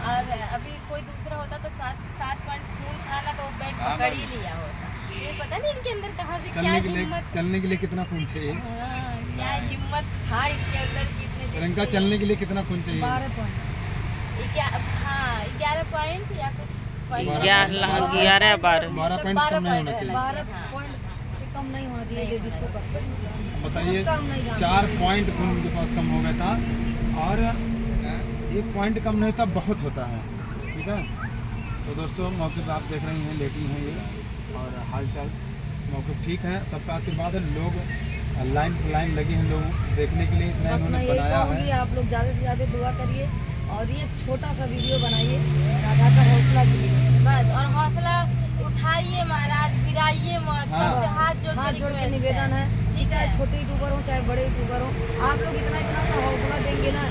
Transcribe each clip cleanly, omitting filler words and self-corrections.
और अभी कोई दूसरा होता तो 7 पॉइंट खून था ना तो बेड पकड़ ही लिया होता। ये पता नहीं इनके अंदर कहाँ से क्या हिम्मत, चलने के लिए कितना खून चाहिए? हाँ, क्या हिम्मत था इनके अंदर कि इतने दिन प्रियंका से चलने के लिए कितना खून चाहिए? 12 पॉइंट। 11 पॉइंट या कुछ 11 12 पॉइंट कम नहीं होना चाहिए। 12 पॉइंट से कम नहीं होना चाहिए लेडीजों का। बताइए, उसका हम नहीं जानते। 4 पॉइंट खून उनके पास कम हो गया था और 1 पॉइंट कम नहीं होता बहुत होता है। ठीक है, तो दोस्तों मौके पर आप देख रही हैं लेटी हैं ये, और हाल चाल मौके ठीक है, सबका आशीर्वाद है। लोग लाइन पर लाइन लगे हैं लोग देखने के लिए, इतना बस मैं इन्होंने यही बनाया कहूँगी है। आप लोग ज़्यादा से ज़्यादा दुआ करिए और ये छोटा सा वीडियो बनाइए, राधा का हौसला गिरिए। बस, और हौसला उठाइए महाराज, गिराइए मत। हाँ। सबसे हाथ जोड़ के निवेदन है, ठीक चाहे है। छोटे यूट्यूबर हो चाहे बड़े यूट्यूबर हो, आप लोग इतना सा हौसला देंगे ना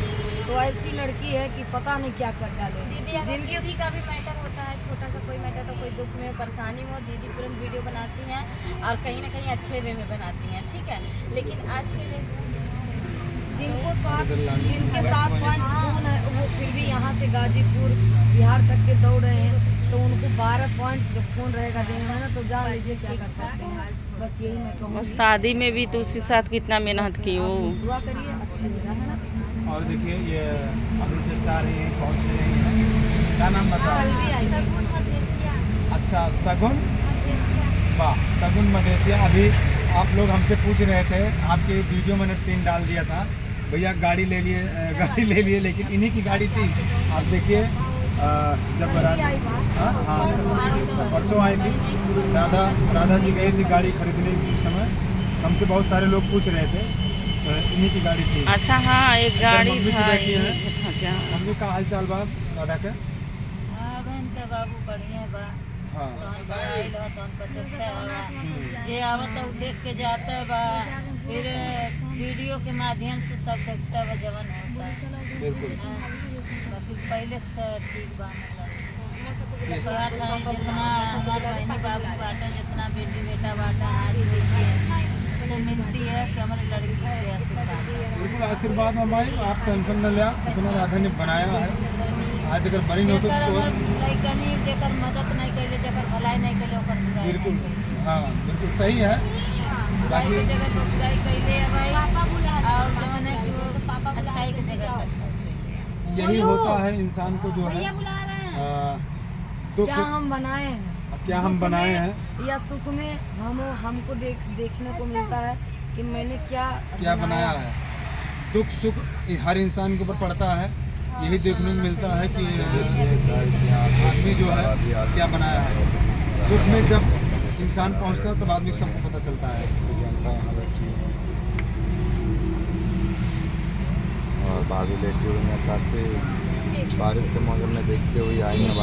तो ऐसी लड़की है कि पता नहीं क्या कर डाले। दीदी अगर किसी का भी मैटर होता है, छोटा सा कोई मैटर, तो कोई दुख में परेशानी में हो, दीदी तुरंत वीडियो बनाती हैं और कहीं ना कहीं अच्छे वे में बनाती हैं। ठीक है, लेकिन आज के डेट जिनके 7 पॉइंट खून है वो फिर भी यहाँ से गाजीपुर बिहार तक के दौड़ रहे हैं, तो उनको 12 पॉइंट जो खून रहेगा देना है ना, तो जान लीजिए क्या कर सकते हैं। बस यही मैं और कहूँगी। शादी में भी तो उसी साथ कितना मेहनत की वो। दुआ करिए अच्छी जगह है ना। और देखिए ये अभी जस्ट आ रही है, पहुँच रही है। क्या नाम बता? कल भी आई। अच्छा, सगुन, वाह, सगुन मधेसिया। अभी आप लोग हमसे पूछ रहे थे, आपके वीडियो मैंने 3 डाल दिया था, भैया गाड़ी ले लिए, लेकिन इन्हीं की गाड़ी थी। आप देखिए जब हाँ परसों आई थी, राधा जी गई थी गाड़ी खरीदने के समय, हमसे बहुत सारे लोग पूछ रहे थे, इन्हीं की गाड़ी थी। अच्छा हाँ, एक गाड़ी मम्मी था। की बैठी है। अच्छा, मम्मी का हाल चाल बा राधा के? बाबू बढ़िया बा। हाँ, जे आवत है देख के जाता बा, फिर वीडियो के माध्यम से सब देखता बा जवन होता है। बिल्कुल। बाकी पहले से ठीक बा। मतलब कहा था जितना हमारे बहनी बाबू बाटा, जितना बेटी बेटा बाटा, आज देखिए से मिलती है कि हमारी लड़की के आशीर्वाद है। बिल्कुल आशीर्वाद मम्मी, आप टेंशन न लिया, इतना राधा ने बनाया है। आज अगर बड़ी नौकरी तो नहीं कहीं जेकर मदद नहीं कैले, जेकर भलाई नहीं कैले, ओकर बुराई बिल्कुल, नहीं कैले। हाँ बिल्कुल सही है। बुराई की जगह पर बुराई कैले है भाई, और जवन है कि वो अच्छाई की जगह पर अच्छाई कैले। यही होता है इंसान को जो है दुख, क्या हम बनाए हैं, क्या हम बनाए हैं, या सुख में हमको देखने को मिलता है कि मैंने क्या बनाया है। दुख सुख हर इंसान के ऊपर पड़ता है, यही देखने को मिलता है कि आदमी जो है क्या बनाया है। दुख में जब इंसान पहुंचता है तब आदमी को सबको पता चलता है। और भाभी लेटी हुई हैं, काफ़ी बारिश के मौसम में देखते हुए आई हैं।